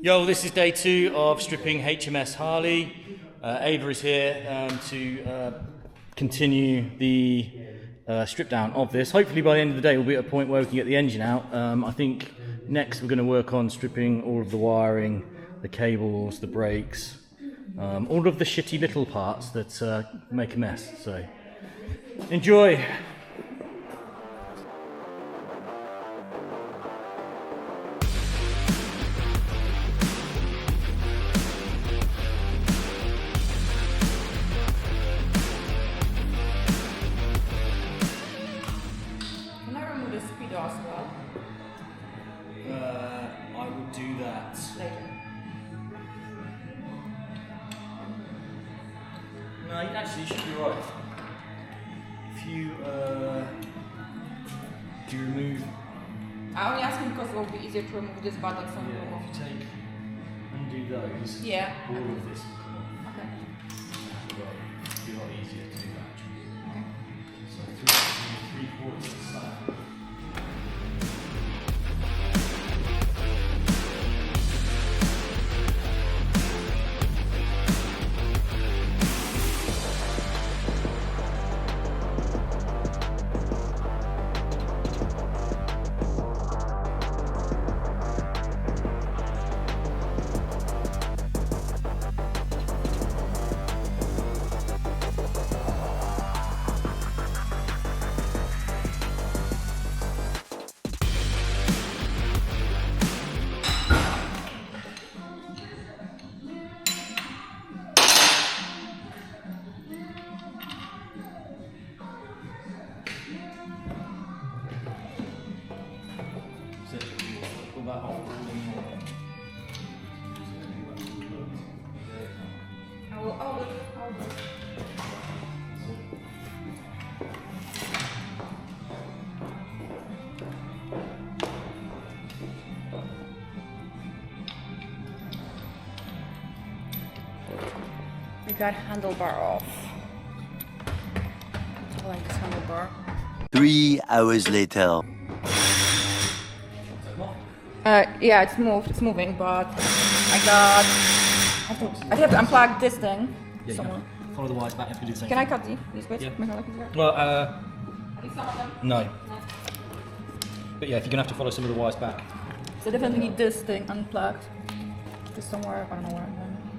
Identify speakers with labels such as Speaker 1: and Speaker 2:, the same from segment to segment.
Speaker 1: Yo, this is day 2 of stripping HMS Harley. Ava is here to continue the strip down of this. Hopefully by the end of the day we'll be at a point where we can get the engine out. I think next we're going to work on stripping all of the wiring, the cables, the brakes, all of the shitty little parts that make a mess. So enjoy!
Speaker 2: As well.
Speaker 1: I would do that
Speaker 2: Later.
Speaker 1: No, actually you should be right. If you remove...
Speaker 2: I only ask him because it will be easier to remove this button from the
Speaker 1: Yeah, if you undo those,
Speaker 2: yeah.
Speaker 1: all of this will come off.
Speaker 2: Okay.
Speaker 1: It'll be a lot easier to do that actually.
Speaker 2: Okay.
Speaker 1: So 3/4 of the slab.
Speaker 2: We got handlebar off. I like this handlebar.
Speaker 3: 3 hours later.
Speaker 2: Yeah, it's moved. It's moving, but I have to unplug this thing somewhere.
Speaker 1: Follow the wires back, you have to do the same.
Speaker 2: Can I cut these bits?
Speaker 1: Yeah.
Speaker 2: Well,
Speaker 1: No. But yeah, if you're going to have to follow some of the wires back.
Speaker 2: so definitely need this thing unplugged. Just somewhere, I don't know where.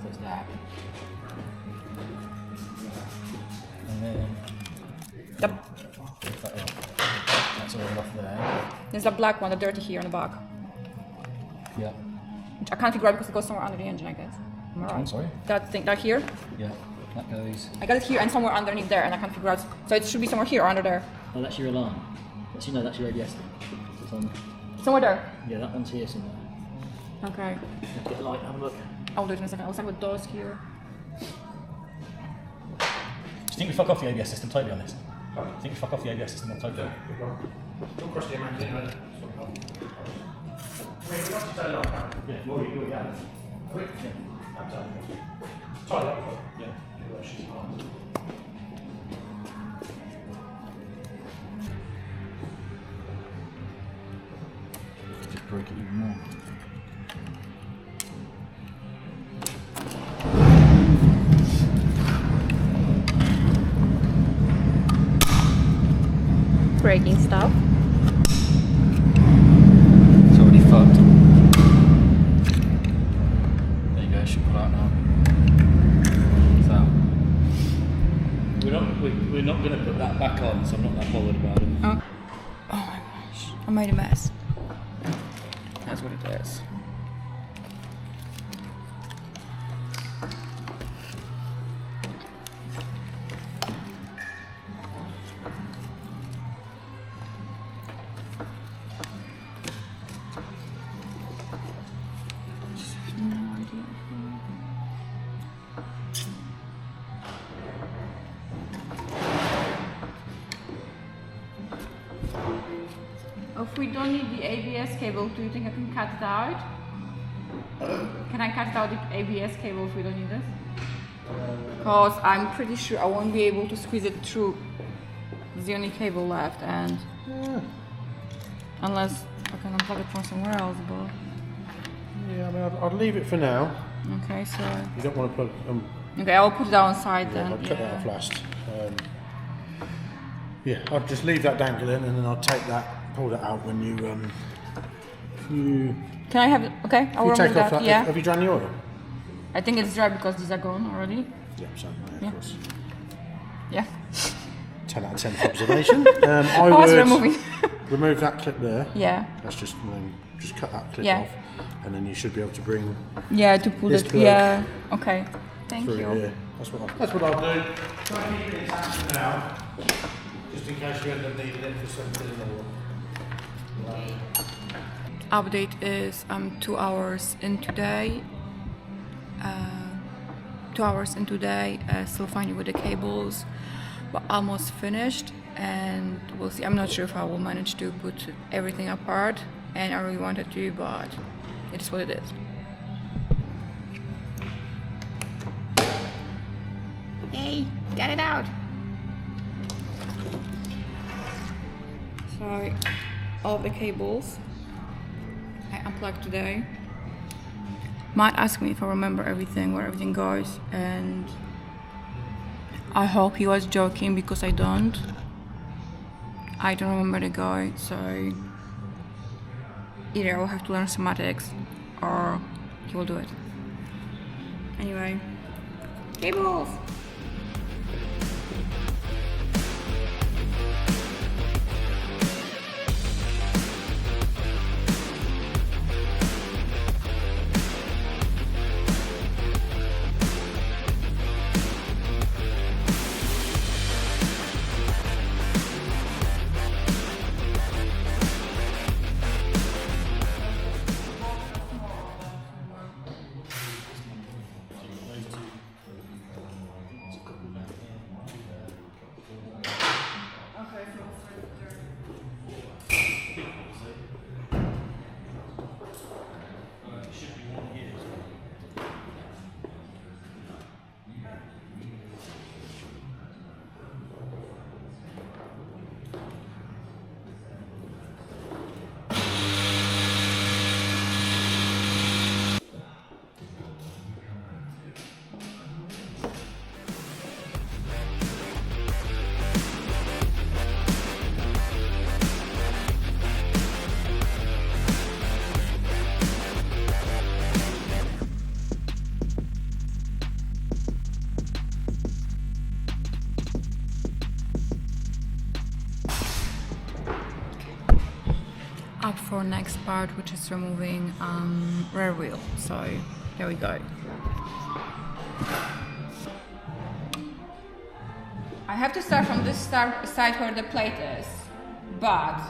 Speaker 2: So it's that.
Speaker 1: And then
Speaker 2: The,
Speaker 1: that's all off there.
Speaker 2: there's a black one, the dirty here in the back.
Speaker 1: Yeah.
Speaker 2: Which I can't figure out because it goes somewhere under the engine, I guess. Am I right?
Speaker 1: I'm sorry?
Speaker 2: That thing, that here?
Speaker 1: Yeah. That goes.
Speaker 2: I got it here and somewhere underneath there, and I can't figure out. So it should be somewhere here or under there.
Speaker 1: Oh, that's your alarm. Actually, no, that's your ABS thing. It's on.
Speaker 2: Somewhere there.
Speaker 1: Yeah, that one's here somewhere.
Speaker 2: Okay.
Speaker 1: Let's get the light and have a look.
Speaker 2: I'll do it in a second. I'll start with those here.
Speaker 1: Do you think we fuck off the ABS system? Totally honest. Do you think we fuck off the ABS system? Totally.
Speaker 4: Don't cross the amount anyway. Once you turn it on,
Speaker 1: Yeah. Well, you got it.
Speaker 4: quick.
Speaker 1: Yeah.
Speaker 4: That's done. Try that before.
Speaker 1: Yeah.
Speaker 4: That should be fine.
Speaker 1: Just break it even more.
Speaker 2: Breaking stuff.
Speaker 1: It's already fucked. There you go, it should pull out now. So, we're not going to put that back on, so I'm not that bothered about it.
Speaker 2: Oh. Oh my gosh. I made a mess. That's what it is. If we don't need the ABS cable, do you think I can cut it out? Can I cut out the ABS cable if we don't need this? Because I'm pretty sure I won't be able to squeeze it through. It's the only cable left, and unless I can unplug it from somewhere else, but
Speaker 1: Yeah, I mean,
Speaker 5: I'd leave it for now.
Speaker 2: Okay, so
Speaker 5: You don't want to plug.
Speaker 2: okay, I'll put it on side
Speaker 5: Yeah,
Speaker 2: then.
Speaker 5: I'll cut that off last. Yeah, I'll just leave that dangling, and then I'll take that, pull that out when you
Speaker 2: Can I have it? Okay, I'll
Speaker 5: you take
Speaker 2: remove
Speaker 5: off
Speaker 2: that.
Speaker 5: that.
Speaker 2: Yeah.
Speaker 5: Have you drained the oil?
Speaker 2: I think it's dry because these are gone already.
Speaker 5: Yeah, so
Speaker 2: Yeah.
Speaker 5: of course.
Speaker 2: Yeah.
Speaker 5: 10 out of 10 for observation. I
Speaker 2: was
Speaker 5: would
Speaker 2: removing.
Speaker 5: remove that clip there.
Speaker 2: Yeah.
Speaker 5: That's just cut that clip
Speaker 2: Yeah.
Speaker 5: off, and then you should be able to bring
Speaker 2: Yeah, to pull
Speaker 5: This
Speaker 2: it.
Speaker 5: plug
Speaker 2: Yeah. Okay. Thank
Speaker 5: through
Speaker 2: you.
Speaker 5: here. That's what I'll do. Try and keep it attached for now, just in case you end up needing it for something or.
Speaker 2: Update is 2 hours in today. 2 hours in today. Still finding with the cables, but almost finished. And we'll see. I'm not sure if I will manage to put everything apart, and I really wanted to, but it is what it is. Hey, get it out! So, all the cables I unplugged today. Might ask me if I remember everything, where everything goes, and I hope he was joking because I don't. I don't remember the guy, so either I will have to learn schematics or he will do it. Anyway, cables! Up for next part, which is removing rear wheel. So here we go. I have to start from this side where the plate is, but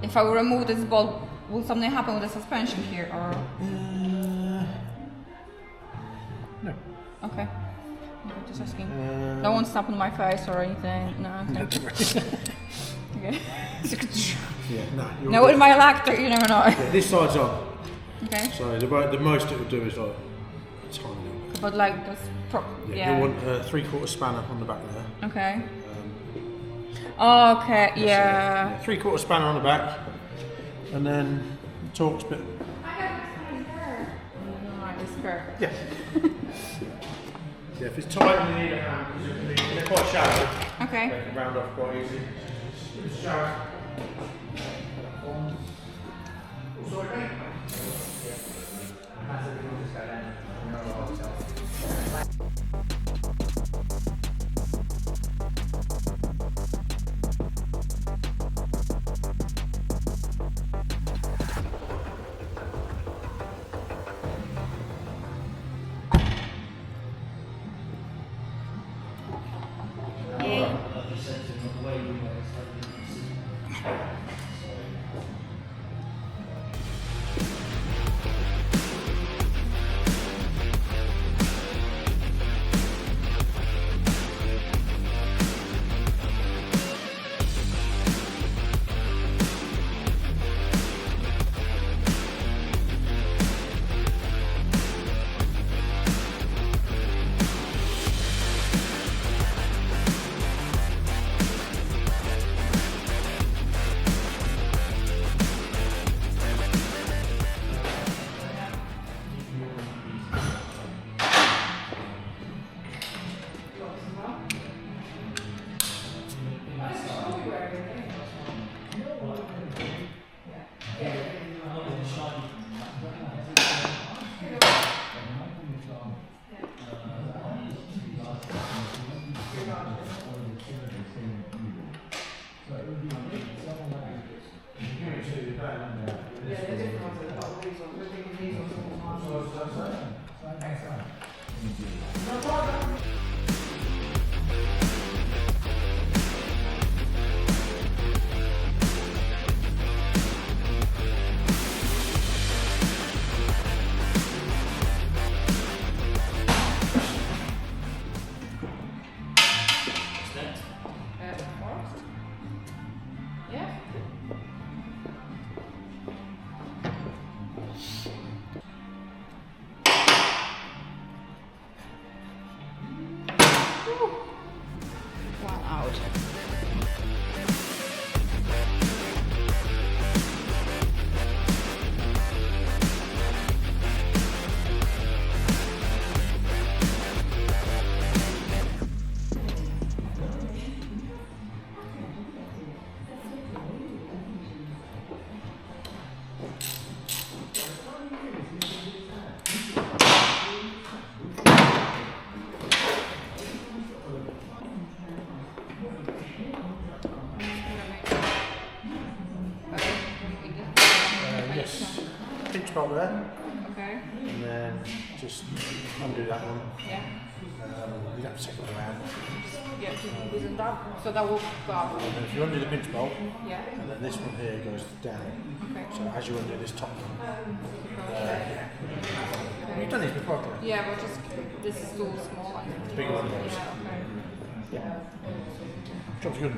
Speaker 2: if I will remove this bolt, will something happen with the suspension here or?
Speaker 5: No.
Speaker 2: Okay. Just asking. No one stop on my face or anything. No. Okay. Okay.
Speaker 5: Yeah, no.
Speaker 2: No, with my lactor, you never know.
Speaker 5: Yeah, this side's on.
Speaker 2: Okay.
Speaker 5: So the most it will do is like a tiny little bit.
Speaker 2: But like this,
Speaker 5: Yeah. You'll want a 3/4 spanner on the back there.
Speaker 2: Okay. Okay. Yeah.
Speaker 5: 3/4 spanner on the back, and then the Torx bit.
Speaker 2: It's perfect.
Speaker 5: Yeah. Yeah, if it's tight and you need a hand, because they're quite shallow,
Speaker 2: Okay.
Speaker 5: they can round off quite easy. If it's shallow.
Speaker 2: One out.
Speaker 5: Yes. Pinch bolt there,
Speaker 2: Okay.
Speaker 5: and then just undo that one.
Speaker 2: Yeah.
Speaker 5: You don't have to take it around.
Speaker 2: Yeah. Isn't that so? That will go up.
Speaker 5: And then if you undo the pinch bolt,
Speaker 2: Yeah.
Speaker 5: and then this one here goes down.
Speaker 2: Okay.
Speaker 5: So as you undo this top one,
Speaker 2: Okay.
Speaker 5: you've done these before, haven't you?
Speaker 2: Yeah, but just this is too small.
Speaker 5: The bigger one goes.
Speaker 2: Yeah. Okay.
Speaker 5: Job's good.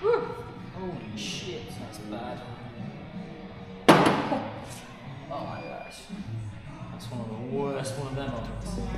Speaker 1: Holy shit, that's bad. Oh my gosh. That's one of the worst one of them I've ever seen.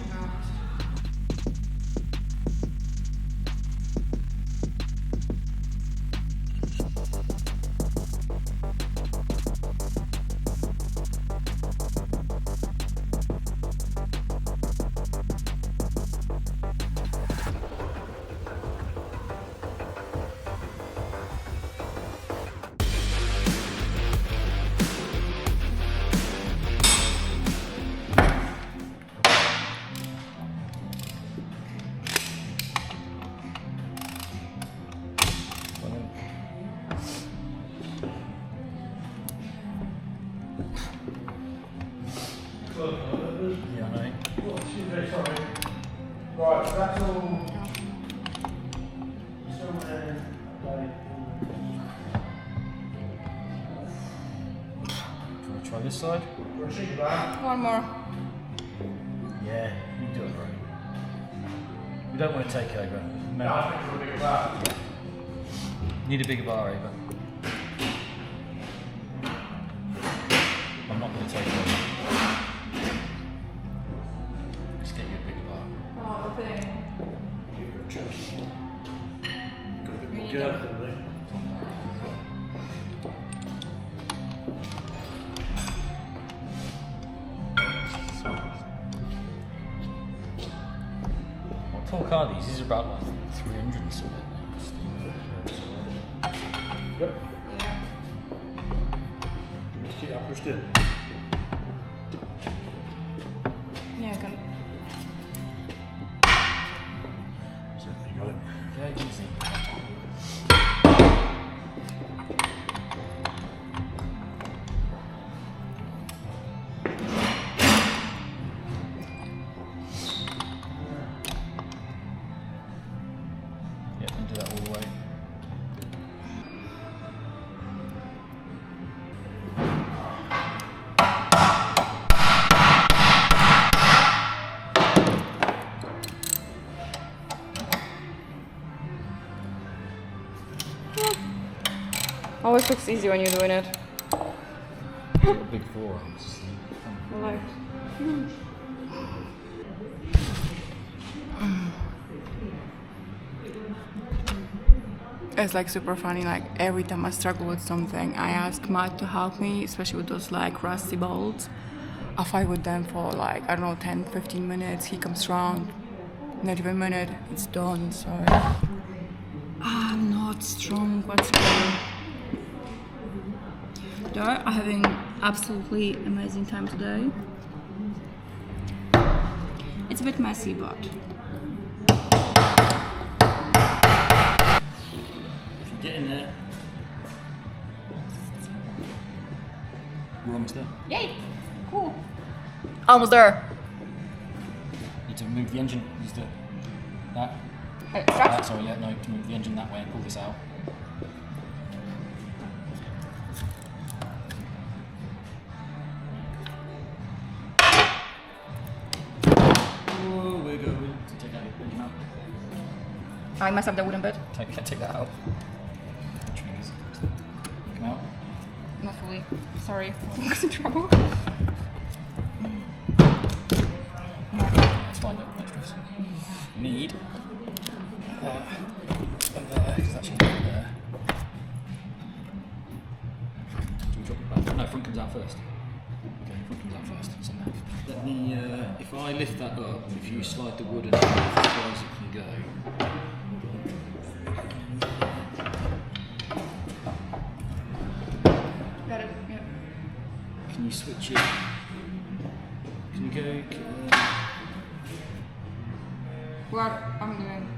Speaker 1: Yeah, I know.
Speaker 5: Sorry. Right, so that's all. Still there.
Speaker 1: Do you want to try this side?
Speaker 2: One more.
Speaker 1: Yeah, you can do it, bro. We don't want to take over.
Speaker 5: No, I think it's a bigger bar.
Speaker 1: Need a bigger bar, Ava. I'm not going to take over. Just get you a bigger bar.
Speaker 2: Oh, the thing.
Speaker 5: Got a bit more girth than me.
Speaker 1: What torque are these? These are about like 300 and something.
Speaker 5: Yep.
Speaker 2: Yeah.
Speaker 5: Just keep that pushed in.
Speaker 2: Yeah, I can.
Speaker 5: So you got it.
Speaker 1: Yeah, easy. Yeah, and do that all the way.
Speaker 2: Always looks easy when you're doing it.
Speaker 1: Big forearms.
Speaker 2: Like. It's like super funny, like every time I struggle with something, I ask Matt to help me, especially with those like rusty bolts. I fight with them for like, I don't know, 10, 15 minutes. He comes around, not even a minute, it's done, so. I'm not strong whatsoever. Though I'm having absolutely amazing time today. It's a bit messy, but.
Speaker 1: Get in there. We're almost there.
Speaker 2: Yay! Cool. Almost there.
Speaker 1: Need to move the engine. Use the that. Sorry, yeah, no, to move the engine that way and pull this out.
Speaker 2: I messed up the wooden bit.
Speaker 1: Take that out. Come out.
Speaker 2: Not fully. Sorry. I was in trouble.
Speaker 1: That's fine, no stress. Need there, because that's there. Do we drop it back? No, front comes out first. Okay, front comes out first. So let me, if I lift that up, if you slide the wood and as far as it can go.
Speaker 2: Got it. Yeah.
Speaker 1: Can you switch it? Can you go?
Speaker 2: What I'm doing.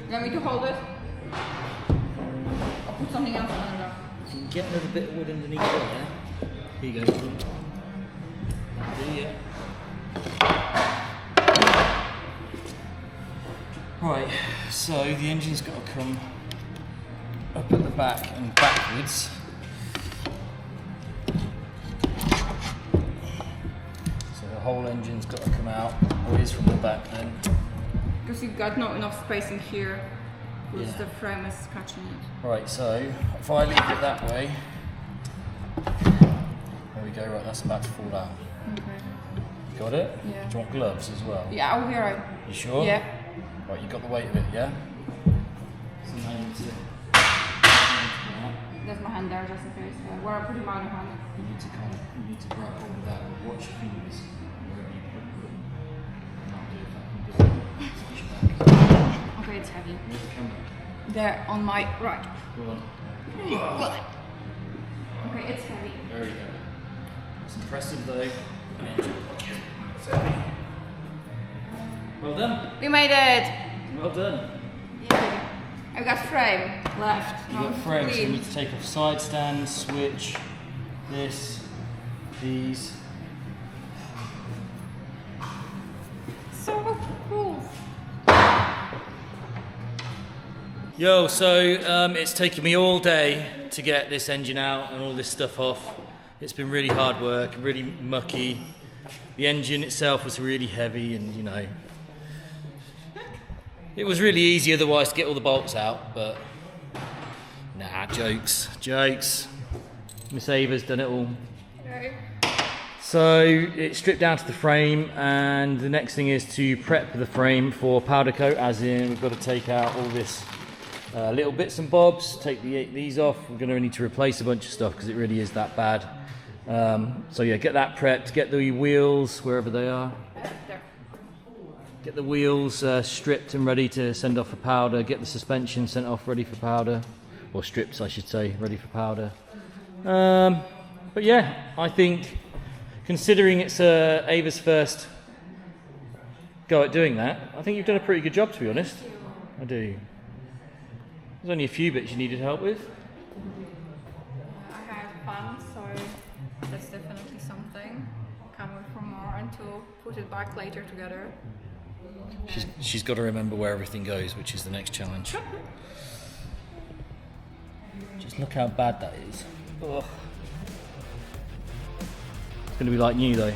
Speaker 2: You want me to hold it? I'll put something else under.
Speaker 1: Can you get another bit of wood underneath there? Here you go. That'll do, yeah. Right, so the engine's got to come up at the back and backwards. So the whole engine's got to come out, or is from the back then.
Speaker 2: Because you've got not enough space in here. Because
Speaker 1: Yeah.
Speaker 2: the frame is catching it.
Speaker 1: Right, so if I leave it that way, there we go, right, that's about to fall down.
Speaker 2: Okay.
Speaker 1: Got it?
Speaker 2: Yeah.
Speaker 1: Do you want gloves as well?
Speaker 2: Yeah, I'll be alright.
Speaker 1: You sure?
Speaker 2: Yeah.
Speaker 1: Right, you got the weight of it, yeah? So now you need to...
Speaker 2: There's my hand there just in case. Where I put it out of hand.
Speaker 1: You need to grab hold of that and watch your fingers wherever you put them. Can't do it if I can do it. Switch back.
Speaker 2: Okay, it's heavy.
Speaker 1: Where's the camera?
Speaker 2: There on my right.
Speaker 1: Go on.
Speaker 2: Okay, it's heavy.
Speaker 1: There you go. It's impressive though. It's heavy. Well done.
Speaker 2: We made it!
Speaker 1: Well done.
Speaker 2: Yeah. I've got frame left.
Speaker 1: You've got frames, so you need to take off side stand, switch, this, these.
Speaker 2: So cool.
Speaker 1: Yo, so it's taken me all day to get this engine out and all this stuff off. It's been really hard work, really mucky. The engine itself was really heavy and, you know, it was really easy otherwise to get all the bolts out, but nah, jokes. Miss Ava's done it all.
Speaker 2: Okay.
Speaker 1: So it's stripped down to the frame, and the next thing is to prep the frame for powder coat, as in we've got to take out all this little bits and bobs, take these off. We're going to need to replace a bunch of stuff because it really is that bad. So yeah, get that prepped, get the wheels wherever they are.
Speaker 2: There.
Speaker 1: Get the wheels stripped and ready to send off for powder. Get the suspension sent off ready for powder. Or stripped, I should say, ready for powder. But yeah, I think, considering it's Ava's first go at doing that, I think you've done a pretty good job, to be honest. I do. There's only a few bits you needed help with.
Speaker 2: I had fun, so that's definitely something. Can't wait for more and to put it back later together.
Speaker 1: She's got to remember where everything goes, which is the next challenge. Just look how bad that is. Ugh. It's going to be like new though.